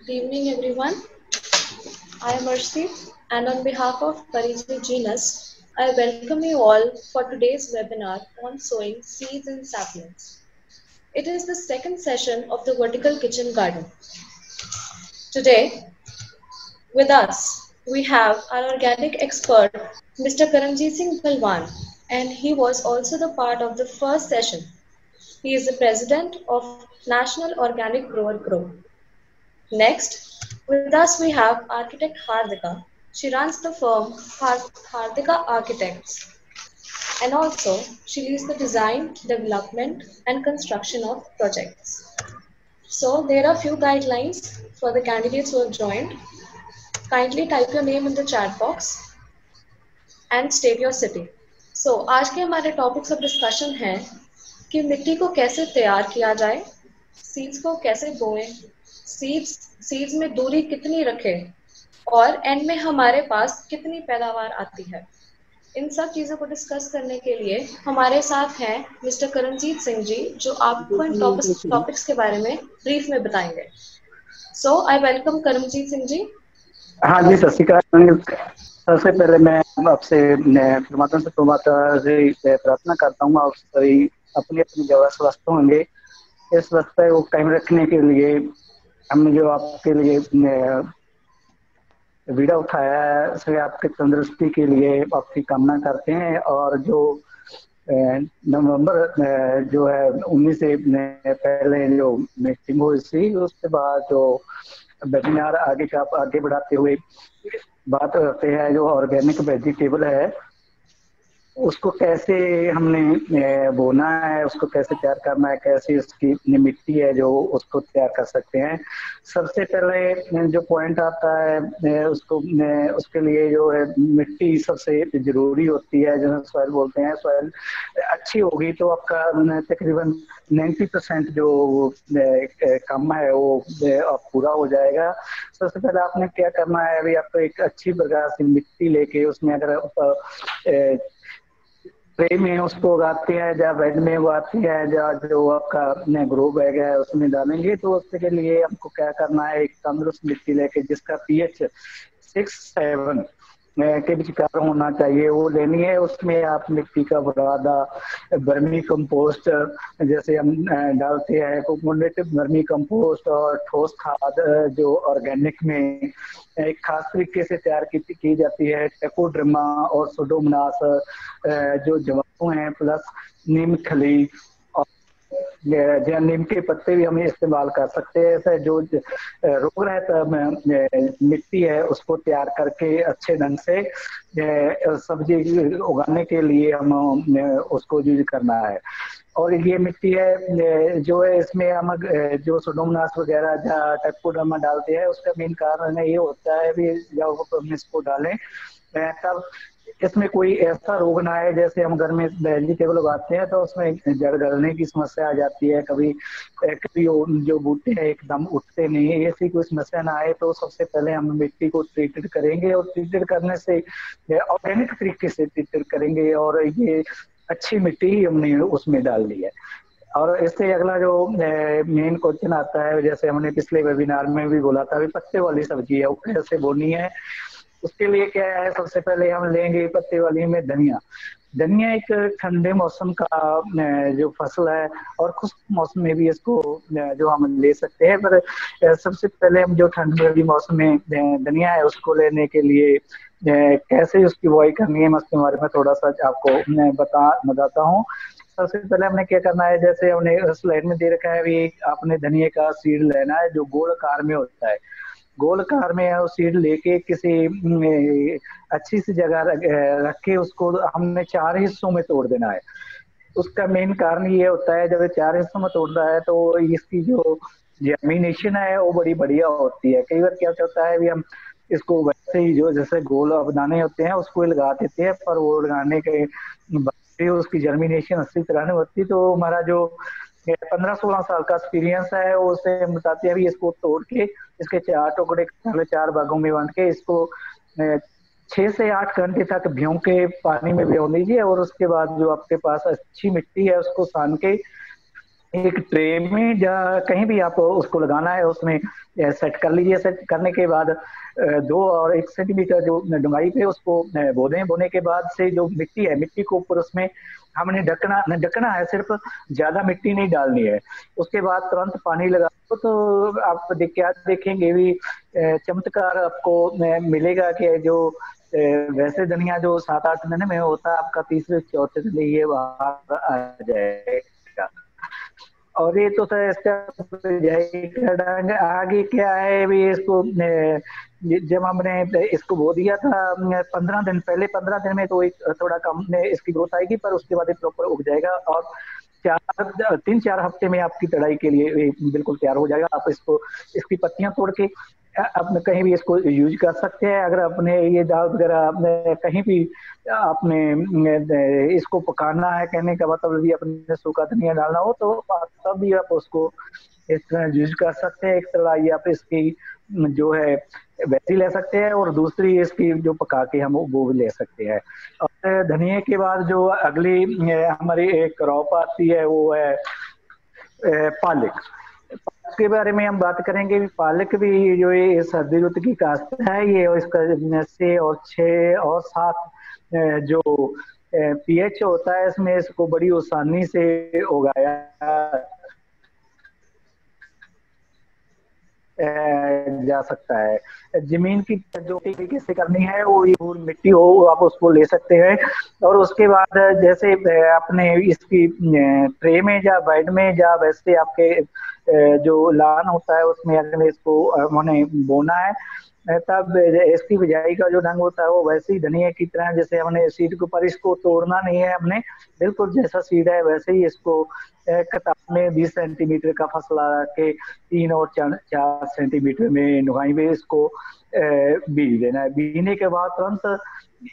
Good evening, everyone. I am Arshdeep, and on behalf of Parijay Genus, I welcome you all for today's webinar on sowing seeds and saplings. It is the second session of the Vertical Kitchen Garden. Today, with us, we have our organic expert, Mr. Karanjit Singh Balwan, and he was also the part of the first session. He is the president of National Organic Grower Group. Next, with us we have architect Hardika. She runs the firm Hardika Architects, and also she leads the design, development and construction of projects. So there are few guidelines for the candidates who have joined. Kindly type your name in the chat box and state your city. So आज के हमारे topics of discussion हैं कि मिट्टी को कैसे तैयार किया जाए, सीड्स को कैसे बोएं, सीड्स में दूरी कितनी रखें और एंड में हमारे पास कितनी पैदावार आती है। इन सब चीजों को डिस्कस करने के लिए हमारे साथ हैं मिस्टर करणजीत सिंह जी, जो आपको इन टॉपिक्स के बारे में ब्रीफ में बताएंगे। So I welcome Karanjit Singh ji. हाँ जी, सत श्री अकाल। सबसे पहले मैं आपसे परमात्मा से प्रार्थना करता हूँ, आप सभी अपनी अपनी जगह स्वस्थ होंगे। इस वक्त को कायम रखने के लिए हमने जो आपके लिए वीडियो उठाया है, सभी आपके तंदुरुस्ती के लिए आपकी कामना करते हैं। और जो नवंबर जो है 19 से पहले जो मीटिंग हुई थी, उसके बाद जो वेबिनार आगे बढ़ाते हुए बात करते हैं जो ऑर्गेनिक वेजिटेबल है उसको कैसे हमने बोना है, उसको कैसे तैयार करना है, कैसे उसकी मिट्टी है जो उसको तैयार कर सकते हैं। सबसे पहले जो पॉइंट आता है उसके लिए जो है मिट्टी सबसे जरूरी होती है, जो सॉइल बोलते हैं। सॉइल अच्छी होगी तो आपका तकरीबन 90% जो काम है वो पूरा हो जाएगा। सबसे पहले आपने क्या करना है, अभी आपको एक अच्छी प्रकार से मिट्टी लेके उसमें अगर ट्रे में उसको उगाते हैं, जहाँ बेड में उगाती है, जहाँ जो आपका ग्रो बैग है उसमें डालेंगे, तो उसके लिए हमको क्या करना है, एक तंदुरुस्त मिट्टी लेके जिसका pH 6-7 के विचार होना चाहिए वो लेनी है। उसमें आप मिट्टी का बुरादा, वर्मी कंपोस्ट जैसे हम डालते हैं, कोकोनेट वर्मी कंपोस्ट और ठोस खाद जो ऑर्गेनिक में एक खास तरीके से तैयार की जाती है, टेकोड्रमा और सुडोमोनास जो जवाब हैं, प्लस नीम खली और नीम के पत्ते भी हमें इस्तेमाल कर सकते हैं। ऐसे जो रोग रहता मिट्टी है उसको तैयार करके अच्छे ढंग से सब्जी उगाने के लिए हम उसको यूज करना है। और ये मिट्टी है जो है, इसमें हम जो सुडोमोनास वगैरह टेकोड्रमा डालते हैं, उसका मेन कारण ये होता है भी जब हम इसको डालें तब इसमें कोई ऐसा रोग ना आए। जैसे हम घर में वेजिटेबल उगाते हैं तो उसमें जड़ गलने की समस्या आ जाती है, कभी जो बूटे हैं एकदम उठते नहीं है, ऐसी कोई समस्या ना आए। तो सबसे पहले हम मिट्टी को ट्रीटेड करेंगे और ट्रीटेड करने से ऑर्गेनिक तरीके से ट्रीटेड करेंगे और ये अच्छी मिट्टी हमने उसमें डाल दी है। और इससे अगला जो मेन क्वेश्चन आता है, जैसे हमने पिछले वेबिनार में भी बोला था, पत्ते वाली सब्जी है वो कैसे बोनी है। उसके लिए क्या है, सबसे पहले हम लेंगे पत्ते वाली में धनिया। धनिया एक ठंडे मौसम का जो फसल है और खुश्क मौसम में भी इसको जो हम ले सकते हैं। पर सबसे पहले हम जो ठंड वाली मौसम में धनिया है उसको लेने के लिए कैसे उसकी बुआई करनी है, मैं उसके बारे में थोड़ा सा आपको बताता हूँ। सबसे पहले हमने क्या करना है, जैसे हमने स्लाइड में दे रखा है भी आपने धनिया का सीड लेना है जो गोल आकार में होता है। गोल आकार में सीड लेके किसी अच्छी सी जगह रख के उसको हमने 4 हिस्सों में तोड़ देना है। उसका मेन कारण ये होता है, जब 4 हिस्सों में तोड़ना है तो इसकी जो जर्मिनेशन है वो बड़ी बढ़िया होती है। कई बार क्या होता है भी हम इसको वैसे ही जो जैसे गोल दाने होते हैं उसको लगा देते हैं, पर वो लगाने के बाद उसकी जर्मिनेशन अच्छी तरह नहीं होती। तो हमारा जो 15-16 साल का एक्सपीरियंस है वो उसे बताते हैं भी इसको तोड़ के इसके 4 टुकड़े 4 भागों में बांट के इसको 6 से 8 घंटे तक भिगो के पानी में भिगो लीजिए। और उसके बाद जो आपके पास अच्छी मिट्टी है उसको सान के एक ट्रे में या कहीं भी आपको उसको लगाना है, उसमें सेट कर लीजिए। सेट करने के बाद 2 और 1 सेंटीमीटर जो डुंगाई पे उसको बो दें। बोने के बाद से जो मिट्टी है, मिट्टी को ऊपर उसमें हमने ढकना ढकना है, सिर्फ ज्यादा मिट्टी नहीं डालनी है। उसके बाद तुरंत पानी लगा दो, तो आप क्या देखेंगे भी चमत्कार आपको मिलेगा कि जो वैसे धनिया जो 7-8 दिन में होता है, आपका तीसरे चौथे दिन ये बाहर आ जाएगा। और ये तो सर इसका ढंग। आगे क्या है भी, इसको जब हमने इसको बो दिया था 15 दिन पहले, 15 दिन में तो एक थोड़ा कम इसकी ग्रोथ आएगी, पर उसके बाद ये प्रॉपर उग जाएगा और 3-4 हफ्ते में आपकी तड़ाई के लिए बिल्कुल तैयार हो जाएगा। आप इसको इसकी पत्तियां तोड़ के अपने कहीं भी इसको यूज कर सकते हैं। अगर अपने ये दाल वगैरह आपने कहीं भी आपने इसको पकाना है, कहने का मतलब भी अपने सूखा धनिया डालना हो, तो तब भी आप उसको इस तरह यूज कर सकते हैं। एक तरह आप इसकी जो है वैसी ले सकते हैं, और दूसरी इसकी जो पका के हम वो भी ले सकते हैं। और धनिया के बाद जो अगली हमारी एक क्रॉप आती है, वो है पालक। के बारे में हम बात करेंगे। पालक भी जो ये सर्दी ऋतु की काश्त है, ये और इसका से और 6 और 7 जो पीएच होता है, इसमें इसको बड़ी आसानी से उगाया जा सकता है। जमीन की जो तरीके से करनी है, वो ये मिट्टी हो आप उसको ले सकते हैं। और उसके बाद जैसे अपने इसकी ट्रे में या बेड में या वैसे आपके जो लान होता है उसमें अगर इसको हमने बोना है, तब इसकी बिजाई का जो ढंग होता है वो वैसे ही धनिया की तरह, जैसे हमने सीड के ऊपर इसको तोड़ना नहीं है, हमने बिल्कुल जैसा सीड है वैसे ही इसको कतार में 20 सेंटीमीटर का फासला रख के 3 और 4 सेंटीमीटर में नुकाई में इसको बीज देना है। बीजने के बाद तुरंत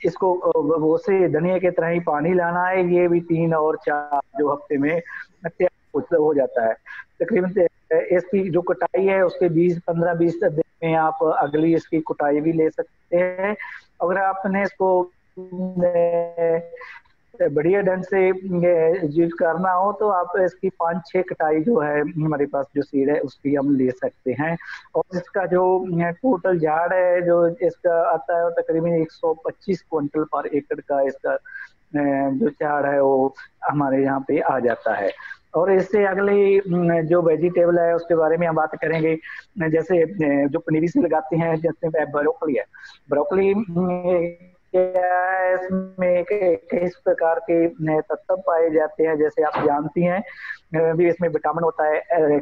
इसको वो से धनिया की तरह ही पानी लाना है। ये भी 3 और 4 जो हफ्ते में तैयार हो जाता है। तकरीबन इसकी जो कटाई है उसके 15-20 दिन में आप अगली इसकी कुटाई भी ले सकते हैं। अगर आपने इसको बढ़िया ढंग से यूज करना हो, तो आप इसकी 5-6 कटाई जो है हमारे पास जो सीड है उसकी हम ले सकते हैं। और इसका जो टोटल झाड़ है जो इसका आता है, तकरीबन 125 क्विंटल पर एकड़ का इसका जो झाड़ है वो हमारे यहाँ पे आ जाता है। और इससे अगली जो वेजिटेबल है उसके बारे में हम बात करेंगे। जैसे जो पनीरी से लगाते हैं, जैसे ब्रोकली है। ब्रोकली क्या है, इसमें किस प्रकार के तत्व पाए जाते हैं, जैसे आप जानती हैं भी इसमें विटामिन होता है,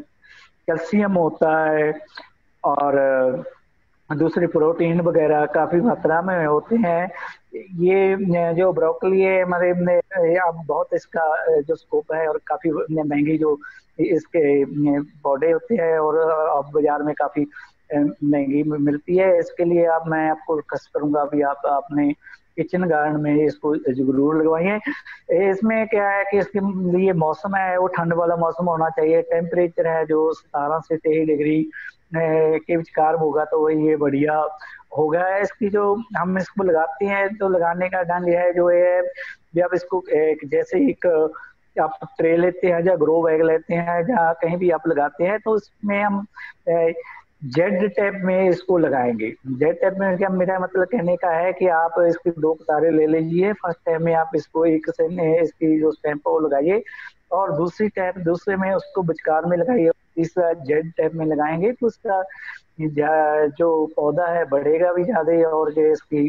कैल्शियम होता है, और दूसरे प्रोटीन वगैरह काफी मात्रा में होते हैं। ये जो ब्रोकली है हमारे अब बहुत इसका जो स्कोप है, और काफी महंगी जो इसके पौधे होते हैं, और अब बाजार में काफी महंगी मिलती है। इसके लिए मैं आपको रिक्वेस्ट करूंगा भी आप अपने किचन गार्डन में इसको जरूर लगवाइए। इसमें क्या है कि इसके लिए मौसम है वो ठंड वाला मौसम होना चाहिए। टेम्परेचर है जो 17 से 23 डिग्री के विचकार होगा, तो वही ये बढ़िया होगा। इसकी जो हम इसको लगाते हैं, तो लगाने का ढंग है जो है, जब इसको जैसे एक आप ट्रे लेते हैं या ग्रो बैग लेते हैं, जहाँ कहीं भी आप लगाते हैं, तो इसमें हम जेड टाइप में इसको लगाएंगे। जेड टाइप में क्या मेरा मतलब कहने का है कि आप इसकी 2 कतारें ले लीजिए। फर्स्ट टाइम में आप इसको एक से इसकी जो स्टैंप है वो लगाइए, और दूसरे में उसको विचकार में लगाइए। तीसरा जेड टाइप में लगाएंगे तो उसका जो पौधा है बढ़ेगा भी ज्यादा, और जो इसकी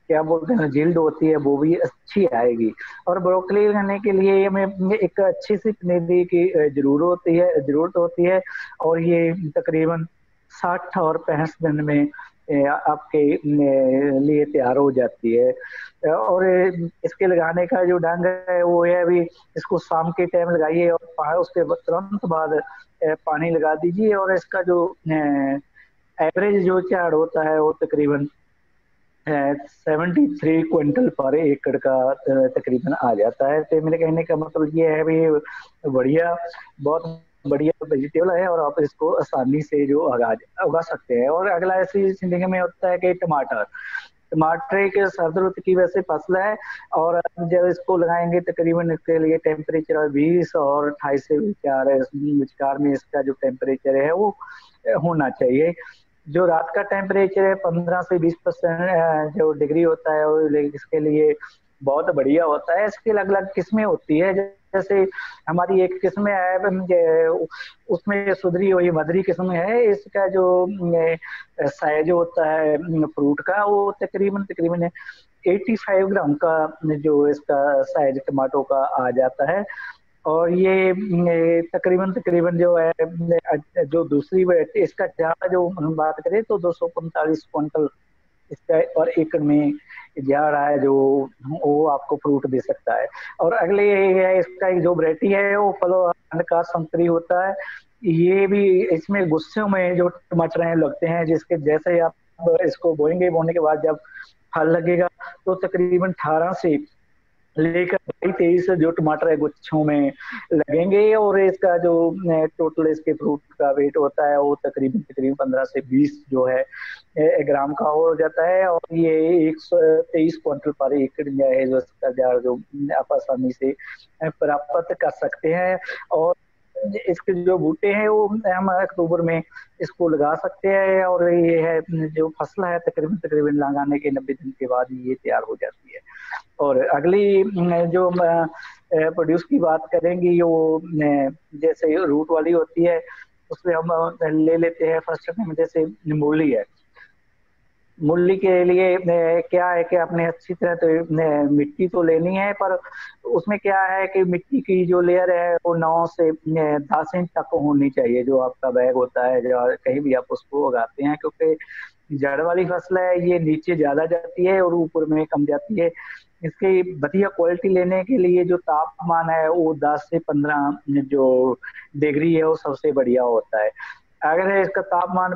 क्या बोलते हैं जिल्ड होती है वो भी अच्छी आएगी। और ब्रोकली लगाने के लिए हमें एक अच्छी सी पनीरी की जरूरत होती है, और ये तकरीबन 60 और 65 दिन में आपके लिए तैयार हो जाती है। और इसके लगाने का जो ढंग है वो है अभी इसको शाम के टाइम लगाइए, और उसके तुरंत बाद पानी लगा दीजिए। और इसका जो एवरेज जो झाड़ होता है वो तकरीबन 73 क्विंटल पर एकड़ का तकरीबन आ जाता है। तो मेरे कहने का मतलब ये है भी बढ़िया, बहुत बढ़िया वेजिटेबल है, और आप इसको आसानी से जो उगा सकते हैं। और अगला ऐसी जिंदगी में होता है कि टमाटर। टमाटर एक सर्द रुत की वैसे फसल है, और जब इसको लगाएंगे तकरीबन इसके लिए टेम्परेचर 20 और 28 से विचार में इसका जो टेम्परेचर है वो होना चाहिए। जो रात का टेम्परेचर है 15 से 20% जो डिग्री होता है वो इसके लिए बहुत बढ़िया होता है। इसकी अलग अलग किस्में होती है, जैसे हमारी एक किस्म है उसमें सुधरी हुई मदरी किस्म है। इसका जो साइज होता है फ्रूट का वो तकरीबन तकरीबन 85 ग्राम का जो इसका साइज टमाटो का आ जाता है। और ये तकरीबन तकरीबन जो है जो दूसरी इसका झाड़ जो हम बात करें तो 245 क्विंटल इसका और एकड़ में झाड़ है जो वो आपको फ्रूट दे सकता है। और अगले है इसका एक जो वैरायटी है वो फलो का संतरी होता है। ये भी इसमें गुस्सों में जो टमाटर लगते हैं, जिसके जैसे आप इसको बोएंगे, बोने के बाद जब फल लगेगा तो तकरीबन 18 से लेकर 23 जो टमाटर है गुच्छों में लगेंगे। और इसका जो टोटल इसके फ्रूट का वेट होता है वो तकरीबन तकरीबन 15 से 20 जो है ग्राम का हो जाता है। और ये 123 क्विंटल पर एकड़ है जो इसका झाड़ जो आप आसानी से प्राप्त कर सकते हैं। और इसके जो बूटे हैं वो हम अक्टूबर में इसको लगा सकते हैं, और ये है जो फसल है तकरीबन तकरीबन लगाने के 90 दिन के बाद ये तैयार हो जाती है। और अगली जो प्रोड्यूस की बात करेंगी वो जैसे रूट वाली होती है, उसमें हम ले लेते हैं फर्स्ट टाइम जैसे मूली है। मूली के लिए क्या है कि आपने अच्छी तरह तो मिट्टी तो लेनी है, पर उसमें क्या है कि मिट्टी की जो लेयर है वो 9 से 10 इंच तक होनी चाहिए जो आपका बैग होता है, जो कहीं भी आप उसको उगाते हैं, क्योंकि जड़ वाली फसल है ये नीचे ज्यादा जाती है और ऊपर में कम जाती है। इसकी बढ़िया क्वालिटी लेने के लिए जो तापमान है वो 10 से 15 जो डिग्री है वो सबसे बढ़िया होता है। अगर इसका तापमान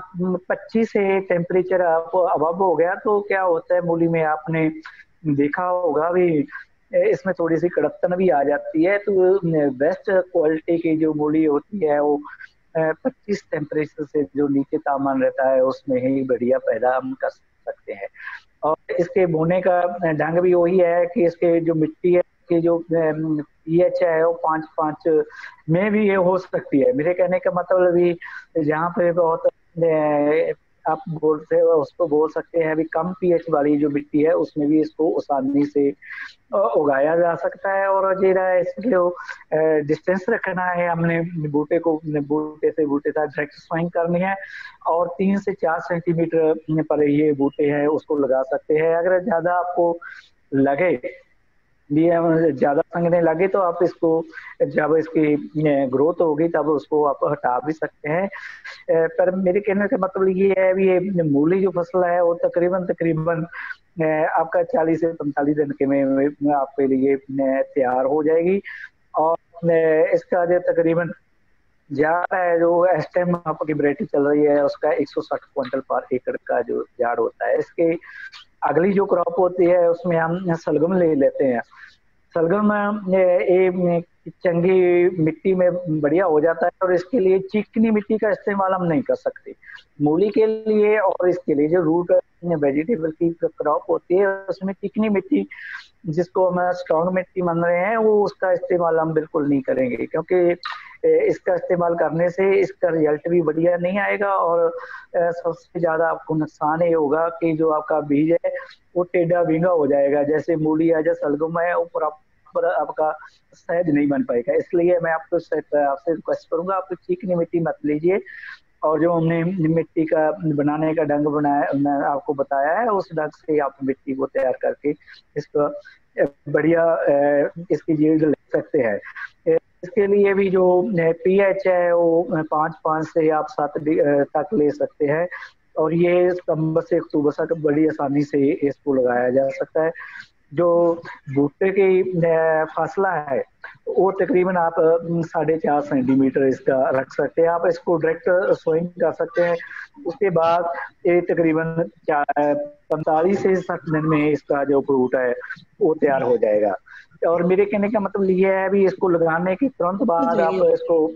25 से टेम्परेचर अबव हो गया तो क्या होता है, मूली में आपने देखा होगा भी इसमें थोड़ी सी कड़कतन भी आ जाती है। तो बेस्ट क्वालिटी की जो मूली होती है वो 25 टेम्परेचर से जो नीचे तापमान रहता है उसमें ही बढ़िया पैदा हम कर सकते हैं। और इसके बोने का ढंग भी वही है कि इसके जो मिट्टी है कि जो pH है वो 5.5 में भी ये हो सकती है। मेरे कहने का मतलब भी जहाँ पे बहुत आप बोलते हो उसको बोल सकते हैं अभी कम pH वाली जो मिट्टी है उसमें भी इसको आसानी से उगाया जा सकता है। और जीरा इसके डिस्टेंस रखना है, हमने बूटे को बूटे से बूटे तक डायरेक्ट स्वाइंग करनी है और 3 से 4 सेंटीमीटर पर ये बूटे हैं उसको लगा सकते हैं। अगर ज्यादा आपको लगे ज्यादा संगने लगे तो आप इसको जब इसकी ग्रोथ होगी तब उसको आप हटा भी सकते हैं। पर मेरे कहने का मतलब ये है भी ये मूली जो फसल है वो तकरीबन तकरीबन आपका 40 से 45 दिन के में आपके लिए तैयार हो जाएगी। और इसका जो तकरीबन झाड़ है जो इस टाइम आपकी वैरायटी चल रही है उसका 160 क्विंटल पर एकड़ का जो झाड़ होता है। इसके अगली जो क्रॉप होती है उसमें हम सलगम ले लेते हैं। सलगम चंगी मिट्टी में बढ़िया हो जाता है और इसके लिए चिकनी मिट्टी का इस्तेमाल हम नहीं कर सकते मूली के लिए। और इसके लिए जो रूट वेजिटेबल की क्रॉप होती है उसमें चिकनी मिट्टी जिसको हम स्ट्रॉन्ग मिट्टी मान रहे हैं वो उसका इस्तेमाल हम बिल्कुल नहीं करेंगे, क्योंकि इसका इस्तेमाल करने से इसका रिजल्ट भी बढ़िया नहीं आएगा। और सबसे ज्यादा आपको नुकसान ये होगा कि जो आपका बीज है वो टेढ़ा भींगा हो जाएगा, जैसे मूली है जैसे सलगम है ऊपर आपका सहज नहीं बन पाएगा। इसलिए मैं आपसे रिक्वेस्ट करूंगा आप चिकनी मिट्टी मत लीजिए और जो हमने मिट्टी का बनाने का ढंग बनाया मैं आपको बताया है उस ढंग से आप मिट्टी को तैयार करके इसको बढ़िया इसकी यील्ड ले सकते हैं। इसके लिए भी जो pH है वो 5 से आप 7 तक ले सकते हैं और ये सितंबर से अक्टूबर तक बड़ी आसानी से इसको लगाया जा सकता है। जो भुट्टे की फासला है वो तकरीबन आप 4.5 सेंटीमीटर इसका रख सकते हैं। आप इसको डायरेक्ट सोइंग कर सकते हैं। उसके बाद ये तकरीबन 45 से 60 दिन में इसका जो फ्रूट है वो तैयार हो जाएगा। और मेरे कहने का मतलब ये है भी इसको लगाने के तुरंत बाद आप इसको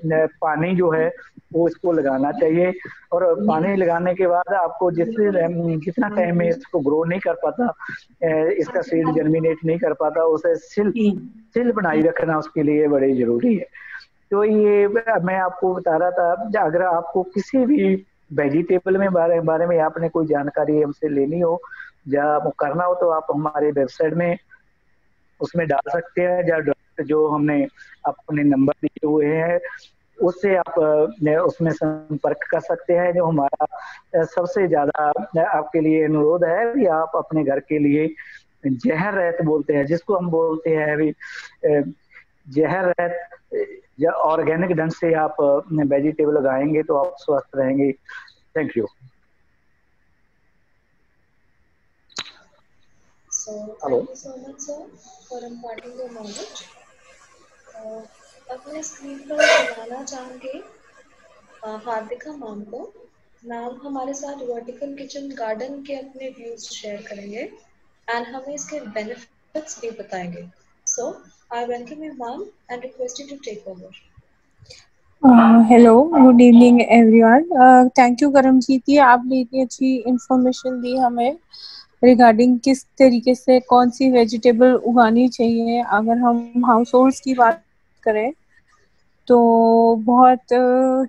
पानी जो है वो इसको लगाना चाहिए। और पानी लगाने के बाद आपको जितना टाइम में इसको ग्रो नहीं कर पाता, इसका सीड जर्मिनेट नहीं कर पाता, उसे सिल सिल बनाई रखना उसके लिए बड़ी जरूरी है। तो ये मैं आपको बता रहा था, अगर आपको किसी भी वेजिटेबल में बारे में आपने कोई जानकारी हमसे लेनी हो या करना हो तो आप हमारे वेबसाइट में उसमें डाल सकते हैं, या जो हमने अपने नंबर दिए हुए हैं उससे आप उसमें संपर्क कर सकते हैं। जो हमारा सबसे ज्यादा आपके लिए अनुरोध है कि आप अपने घर के लिए जहर रहित बोलते हैं जिसको हम बोलते हैं अभी, जहर रहित या ऑर्गेनिक ढंग से आप वेजिटेबल उगाएंगे तो आप स्वस्थ रहेंगे। Thank you. So thank you so much, sir, for imparting your knowledge. अपने स्क्रीन पर बुलाना चाहेंगे हार्दिका मैम को। मैम हमारे साथ वर्टिकल किचन गार्डन के अपने व्यूज शेयर करेंगे एंड हमें इसके बेनिफिट्स भी बताएंगे। So I welcome you ma'am and request you to take over. Hello, good evening everyone. Thank you Karamjeet ji, आपने इतनी अच्छी इंफॉर्मेशन दी हमें रिगार्डिंग किस तरीके से कौन सी वेजिटेबल उगानी चाहिए। अगर हम हाउस होल्ड्स की बात करें तो बहुत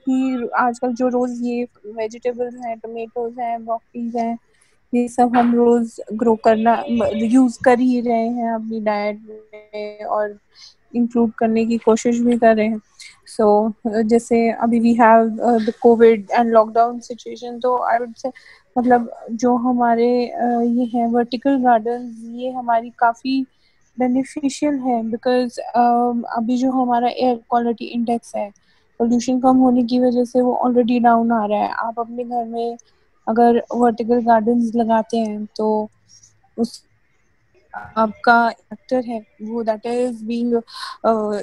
ही आजकल जो रोज़ ये वेजिटेबल्स हैं, टमेटोज हैं, ब्रोकलीज हैं, ये सब हम रोज़ ग्रो करना यूज़ कर ही रहे हैं अपनी डाइट में और इंक्लूड करने की कोशिश भी कर रहे हैं। सो जैसे अभी we have the covid and lockdown situation, तो आई वुड से मतलब जो हमारे ये हैं वर्टिकल गार्डन, ये हमारी काफ़ी बेनिफिशियल है बिकॉज अभी जो हमारा एयर क्वालिटी इंडेक्स है पोल्यूशन कम होने की वजह से वो ऑलरेडी डाउन आ रहा है। आप अपने घर में अगर वर्टिकल गार्डन्स लगाते हैं तो उस आपका फैक्टर है वो दैट इज बीइंग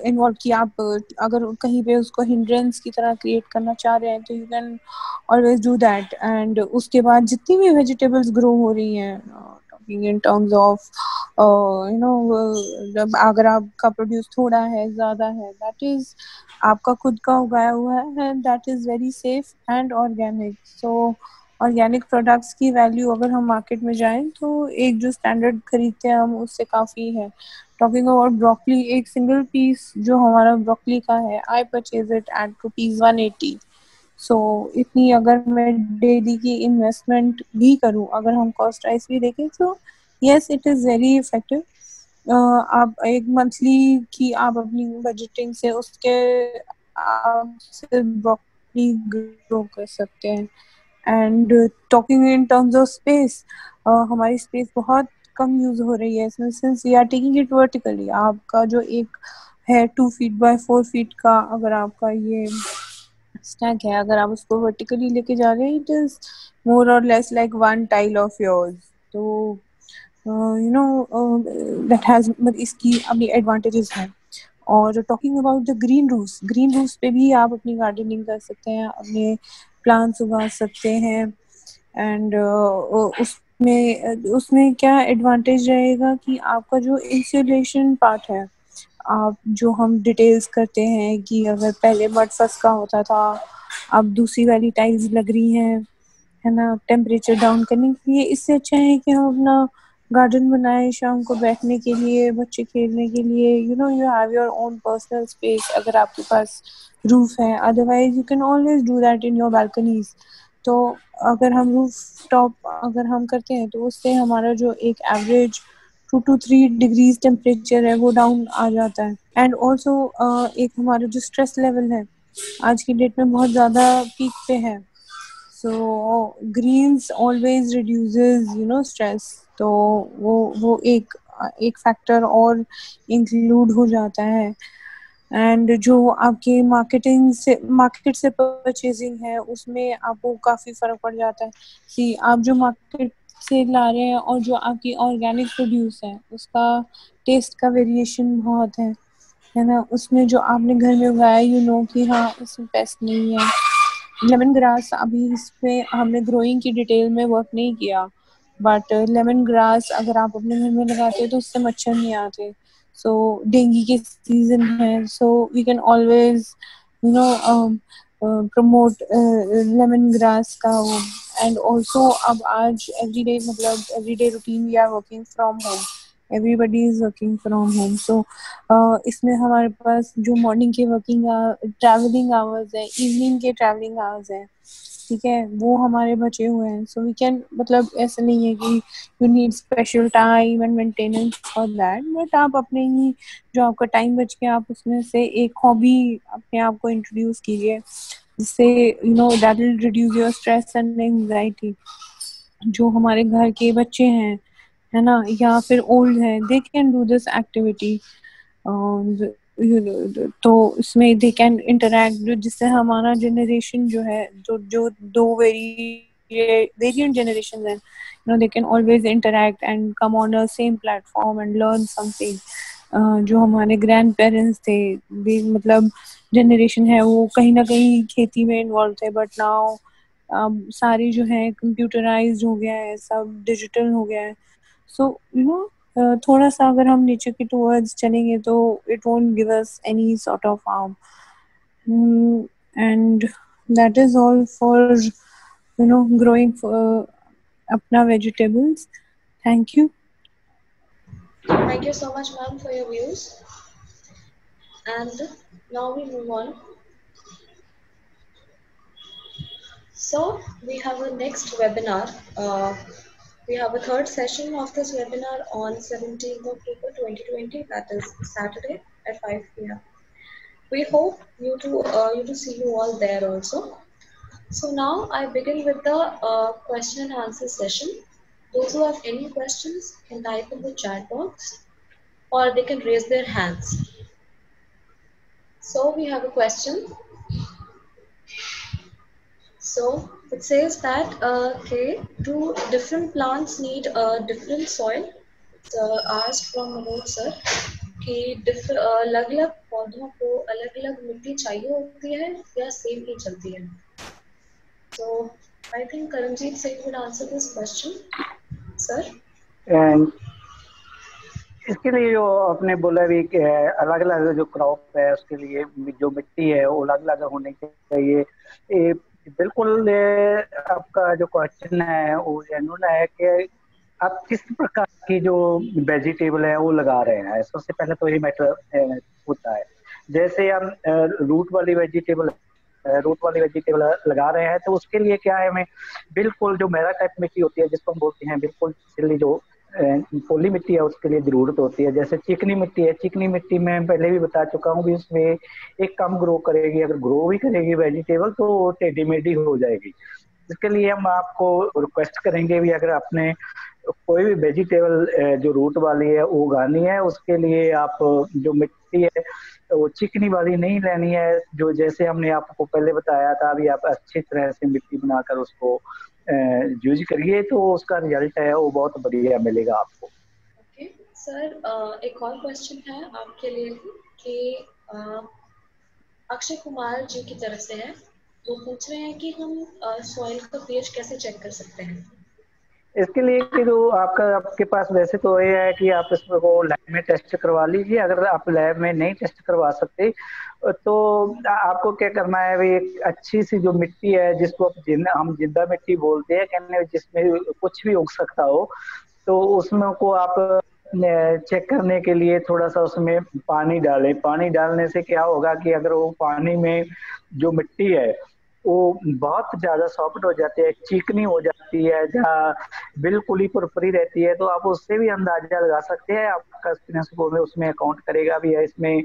इन्वॉल्व कि आप अगर कहीं पे उसको हिंड्रेंस की तरह क्रिएट करना चाह रहे हैं तो you can always do that. And उसके बाद जितनी भी वेजिटेबल्स ग्रो हो रही हैं talking in terms of you know, अगर आपका प्रोड्यूस थोड़ा है ज़्यादा है दैट इज आपका खुद का उगाया हुआ है, that is very safe and organic. So organic products की वैल्यू अगर हम मार्केट में जाएं तो एक जो स्टैंडर्ड खरीदते हैं हम उससे काफ़ी है। टॉकिंग अबाउट ब्रोकली, एक सिंगल पीस जो हमारा ब्रोकली का है आई परचेज इट एट ₹180। सो इतनी अगर मैं डेली की इन्वेस्टमेंट भी करूं, अगर हम कॉस्ट प्राइस भी देखें तो yes it is very effective. आप एक मंथली की आप अपनी बजटिंग से उसके आप सिर्फ ब्रोकली ग्रो कर सकते हैं। And talking in terms of space, हमारी स्पेस बहुत कम यूज हो रही है इसमें since we are taking it vertically. आपका जो एक है 2 फीट बाय 4 फीट का अगर आपका ये स्टैक है, अगर आप उसको वर्टिकली लेके जा रहे हैं इट इज मोर और less like one tile of yours. तो यू नो दैट हैज इसकी अपनी एडवांटेजेस हैं। और talking about the green roofs पे भी आप अपनी गार्डनिंग कर सकते हैं, अपने प्लांट्स उगा सकते हैं। एंड उसमें क्या एडवांटेज रहेगा कि आपका जो इंसुलेशन पार्ट है, आप जो हम डिटेल्स करते हैं कि अगर पहले मड फर्स्ट का होता था अब दूसरी वाली टाइल्स लग रही हैं, है ना, टेम्परेचर डाउन करने के लिए, इससे अच्छा है कि हम अपना गार्डन बनाए शाम को बैठने के लिए, बच्चे खेलने के लिए। You know you have your own personal space अगर आपके पास रूफ है, otherwise you can always do that in your balconies. तो अगर हम रूफ टॉप अगर हम करते हैं तो उससे हमारा जो एक एवरेज 2 to 3 डिग्रीज टेम्परेचर है वो डाउन आ जाता है। एंड ऑल्सो एक हमारा जो स्ट्रेस लेवल है आज की डेट में बहुत ज़्यादा पीक पे है। So greens always reduces you know stress. तो वो एक फैक्टर और इंक्लूड हो जाता है। एंड जो आपके मार्केट से परचेजिंग है उसमें आपको काफ़ी फ़र्क पड़ जाता है कि आप जो मार्केट से ला रहे हैं और जो आपकी ऑर्गेनिक प्रोड्यूस है उसका टेस्ट का वेरिएशन बहुत है ना। उसमें जो आपने घर में उगाया यू नो कि हाँ इसमें पेस्ट नहीं है। लेमन ग्रास अभी इस पे हमने ग्रोइंग की डिटेल में वर्क नहीं किया, बट लेमन ग्रास अगर आप अपने घर में लगाते हैं तो उससे मच्छर नहीं आते। So dengue के season है, so we can always promote lemongrass का वो. And also अब आज everyday मतलब everyday routine we are working from home. Everybody is working from home. So इसमें हमारे पास जो morning के working traveling hours है, evening के traveling hours है, ठीक है, वो हमारे बचे हुए हैं. सो वी कैन मतलब ऐसा नहीं है कि you need special time and maintenance for that, but आप अपने ही जो आपका टाइम बच के आप उसमें से एक हॉबी अपने आप को इंट्रोड्यूस कीजिए, जिससे that will reduce your stress and anxiety. जो हमारे घर के बच्चे हैं, है ना, या फिर ओल्ड है, they can do this activity. तो इसमें दे कैन इंटरेक्ट, जिससे हमारा जनरेशन जो है, जो दो वेरिएंट जनरेशन है, they can always interact and come on a same platform and learn something. जो हमारे ग्रैंड पेरेंट्स थे, मतलब जनरेशन है, वो कहीं ना कहीं खेती में इन्वॉल्व थे, बट नाउ सारी जो है कंप्यूटराइज्ड हो गया है, सब डिजिटल हो गया है. सो थोड़ा सा अगर हम नेचर के टुवर्ड्स चलेंगे तो it won't give us any sort of harm. And that is all for growing अपना vegetables. Thank you. Thank you so much, ma'am, for your views. And now we move on. So we have a next webinar. We have a third session of this webinar on 17th October 2020, that is Saturday at 5 p.m. We hope you to see you all there also. So now I begin with the question and answer session. Those who have any questions can type in the chat box, or they can raise their hands. So we have a question. So it says that do different plants need a different soil? It's asked from Manoj sir कि अलग-अलग पौधों को अलग-अलग मिट्टी चाहिए होती है या सेम ही चलती है? So I think Karanjeet Singh would answer this question, sir. And इसके लिए जो आपने बोला भी कि अलग अलग जो क्रॉप है उसके लिए जो मिट्टी है वो अलग अलग होनी चाहिए. ये बिल्कुल आपका जो क्वेश्चन है वो जेन्युइन है कि आप किस प्रकार की जो वेजिटेबल है वो लगा रहे हैं. सबसे पहले तो ये मैटर होता है. जैसे हम रूट वाली वेजिटेबल लगा रहे हैं तो उसके लिए क्या है, हमें बिल्कुल जो मेरा टाइप मिट्टी होती है जिसको हम बोलते हैं बिल्कुल सिली जो पोली मिट्टी है उसके लिए जरूरत होती है. जैसे चिकनी मिट्टी है, चिकनी मिट्टी में पहले भी बता चुका हूँ कि उसमें एक कम ग्रो करेगी. अगर ग्रो भी करेगी वेजिटेबल तो टेढ़ी मेढ़ी हो जाएगी. इसके लिए हम आपको रिक्वेस्ट करेंगे भी अगर आपने कोई भी वेजिटेबल जो रूट वाली है वो उगानी है, उसके लिए आप जो मिट्टी है वो चिकनी वाली नहीं लेनी है. जो जैसे हमने आपको पहले बताया था, अभी आप अच्छी तरह से मिट्टी बनाकर उसको यूज करिए तो उसका रिजल्ट है वो बहुत बढ़िया मिलेगा आपको. ओके सर, एक और क्वेश्चन है आपके लिए कि अक्षय कुमार जी की तरफ से है. वो पूछ रहे हैं कि हम सॉइल का पीएच कैसे चेक कर सकते हैं? इसके लिए कि जो आपके पास वैसे तो ये है कि आप इसको लैब में टेस्ट करवा लीजिए. अगर आप लैब में नहीं टेस्ट करवा सकते तो आपको क्या करना है, भी एक अच्छी सी जो मिट्टी है जिसको हम जिंदा मिट्टी बोलते हैं, कहने जिसमें कुछ भी उग सकता हो, तो उसमें को आप चेक करने के लिए थोड़ा सा उसमें पानी डालें. पानी डालने से क्या होगा कि अगर वो पानी में जो मिट्टी है वो बहुत ज्यादा सॉफ्ट हो जाती है, चिकनी हो जाती है, जहाँ बिल्कुल ही पुरपुरी रहती है, तो आप उससे भी अंदाजा लगा सकते हैं. आपका एक्सपीरियंस को उसमें अकाउंट करेगा भी है. इसमें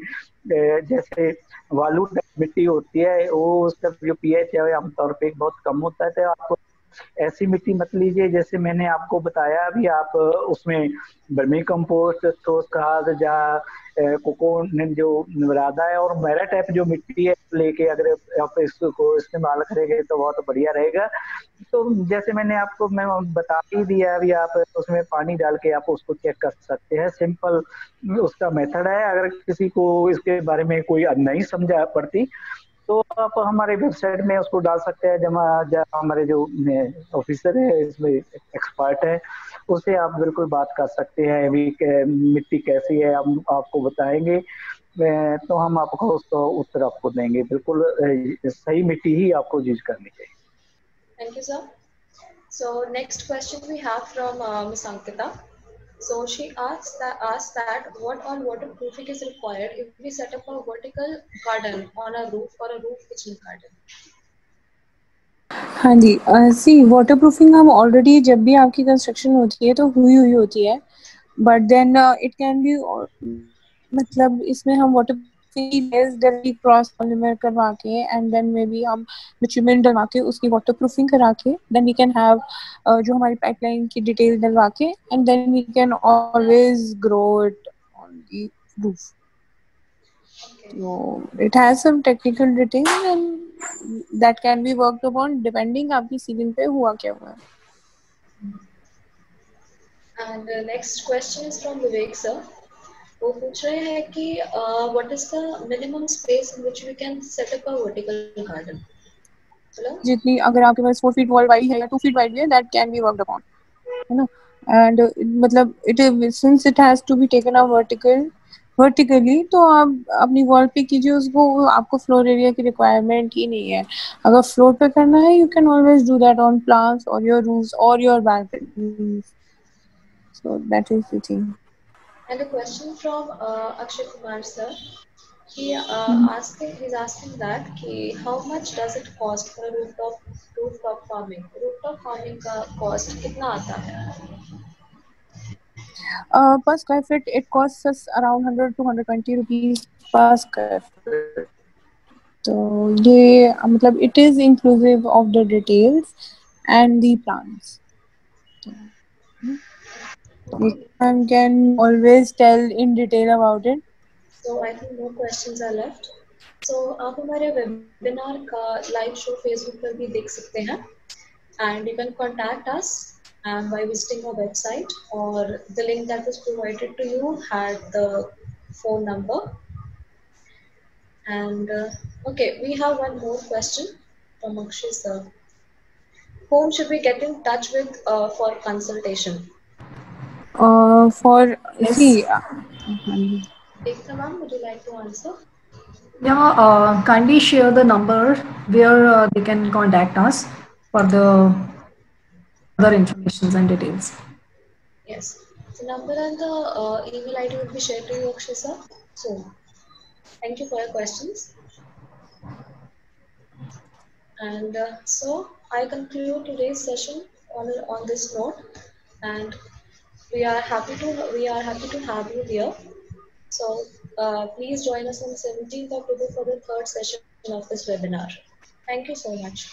जैसे वालू मिट्टी होती है वो उसका जो पीएच है आमतौर पे बहुत कम होता है, तो आपको ऐसी मिट्टी मत लीजिए. जैसे मैंने आपको बताया अभी, आप उसमें वर्मी कंपोस्ट, ठोस खाद, जहाँ कोकोन जो राधा है और मेरा टाइप जो मिट्टी है लेके अगर आप इसको इस्तेमाल करेंगे तो बहुत बढ़िया रहेगा. तो जैसे मैंने आपको मैं बता ही दिया अभी, आप उसमें पानी डाल के आप उसको चेक कर सकते हैं. सिंपल उसका मेथड है. अगर किसी को इसके बारे में कोई नहीं समझा पड़ती तो आप हमारे वेबसाइट में उसको डाल सकते हैं। जब हमारे जो ऑफिसर है इसमें एक्सपर्ट है, उससे आप बिल्कुल बात कर सकते हैं। अभी मिट्टी कैसी है हम आपको बताएंगे, तो हम आपको उसको उत्तर आपको देंगे। बिल्कुल सही मिट्टी ही आपको यूज करनी चाहिए। Thank you, sir. So next question we have from Miss Ankita. So she asks that what all waterproofing is required if we set up a vertical garden on a roof or a roof kitchen garden. हाँ जी, सी waterproofing हम already जब भी आपकी construction होती है तो हुई होती है, but then it can be, मतलब इसमें हम वाटरप्रूफिंग डायरेक्टली क्रॉस पॉलीमर करवा के एंड देन मे बी हम बिटुमेन डलवा के उसकी वाटरप्रूफिंग करा के देन वी कैन हैव जो हमारी पाइपलाइन की डिटेल डलवा के and then we can always grow it on the roof. So it has some technical details and that can be worked upon depending आपकी सीलिंग पे हुआ क्या हुआ है. And next question is from Vivek sir. वो पूछ रहे हैं कि what is the minimum space in which we can set up a vertical garden? Hello? जितनी अगर आपके पास 4 feet wall वाइड है या 2 feet वाइड है that can be worked upon, है ना. and मतलब it since it has to be taken up vertically तो आप अपनी वॉल पे कीजिए उसको, आपको फ्लोर एरिया की रिक्वायरमेंट ही नहीं है. अगर फ्लोर पे करना है you can always do that on plants और योर रूफ्स और your balconies. So that is the thing. And a question from Akshay Kumar sir. He's asking that कि how much does it cost for a rooftop farming? Rooftop farming का cost कितना आता है? Per square feet, it costs us around 100 to 120 rupees per square feet. So ये मतलब it is inclusive of the details and the plants. You can always tell in detail about it. So I think no questions are left. So आप हमारे webinar का live show Facebook पर भी देख सकते हैं. And you can contact us and by visiting our website, or the link that was provided to you had the phone number. And okay, we have one more question from Akshay sir. Whom should we get in touch with for consultation? For Yes. see, Ekta ma'am, would you like to answer? Yeah, kindly share the number where they can contact us for the other information and details. Yes. The number and the email ID will be shared to you, Akshay sir. So, thank you for your questions. And so I conclude today's session on this note, and we are happy to have you here. So please join us on 17th October for the third session of this webinar. Thank you so much.